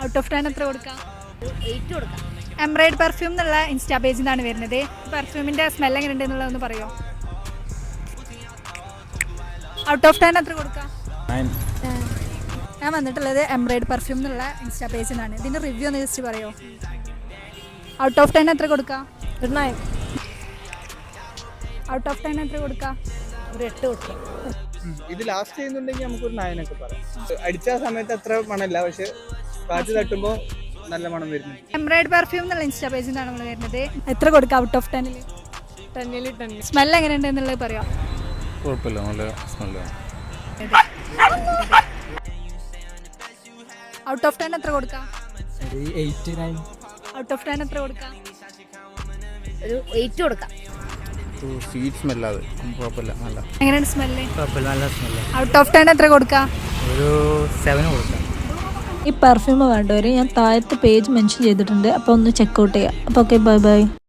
Out of 10 എത്ര കൊടുക്കാം? 8 കൊടുക്കാം. എംബ്രൈഡ് പെർഫ്യൂം എന്നുള്ള ഇൻസ്റ്റാ പേജിൽ നിന്നാണ് വരുന്നത്. പെർഫ്യൂമിൻ്റെ സ്മെൽ എങ്ങനെയുണ്ട് എന്നുള്ളതൊന്ന് പറയുമോ? ഔട്ട് ഓഫ് 10 എത്ര കൊടുക്കാം? ഞാൻ വന്നിട്ടുള്ളത് എംബ്രൈഡ് പെർഫ്യൂം എന്നുള്ള ഇൻസ്റ്റാ പേജിൽ നിന്നാണ്. ഇതിൻ്റെ റിവ്യൂ ഒന്ന് ജസ്റ്റ് പറയുമോ? ഔട്ട് ഓഫ് 10 എത്ര കൊടുക്കാം? ഒരു 9. ഔട്ട് ഓഫ് 10 എത്ര കൊടുക്കാം? ഒരു 8 കൊടുക്കാം. ഇത് ലാസ്റ്റ് ചെയ്യുന്നുണ്ടെങ്കിൽ നമുക്കൊരു 9 ഒക്കെ പറയാം. അടിച്ച സമയത്ത് അത്ര മണമില്ല, പക്ഷെ കാറ്റ് തട്ടുമ്പോൾ നല്ല മണം വരുന്നു. എംബ്രൈഡ് പെർഫ്യൂം എന്നുള്ള ഇൻസ്റ്റാ പേജിൽ നിന്നാണ് നമ്മൾ വരുന്നത്. എത്ര കൊടുക്കാം ഔട്ട് ഓഫ് 10? 10. സ്മെൽ എങ്ങനെയുണ്ട് എന്നുള്ളത് പറയാം. കുഴപ്പമില്ല, നല്ല സ്മെല്ലാണ്. ഔട്ട് ഓഫ് 10 എത്ര കൊടുക്കാം? 8, 9. ഔട്ട് ഓഫ് 10 എത്ര കൊടുക്കാം? ഒരു 8 കൊടുക്കാം. സ്വീറ്റ് സ്മെല്ലാതെ കുഴപ്പമില്ല, നല്ല എങ്ങനെയാണ് സ്മെല്ല്? കുഴപ്പമില്ല, നല്ല സ്മെല്ല്. ഔട്ട് ഓഫ് 10 എത്ര കൊടുക്കാം? ഒരു 7 കൊടുക്കാം. ഈ പെർഫ്യൂം വേണ്ടവർ ഞാൻ താഴത്തെ പേജ് മെൻഷൻ ചെയ്തിട്ടുണ്ട്. അപ്പോൾ ഒന്ന് ചെക്കൗട്ട് ചെയ്യാം. അപ്പോൾ ഓക്കെ, ബൈ ബൈ.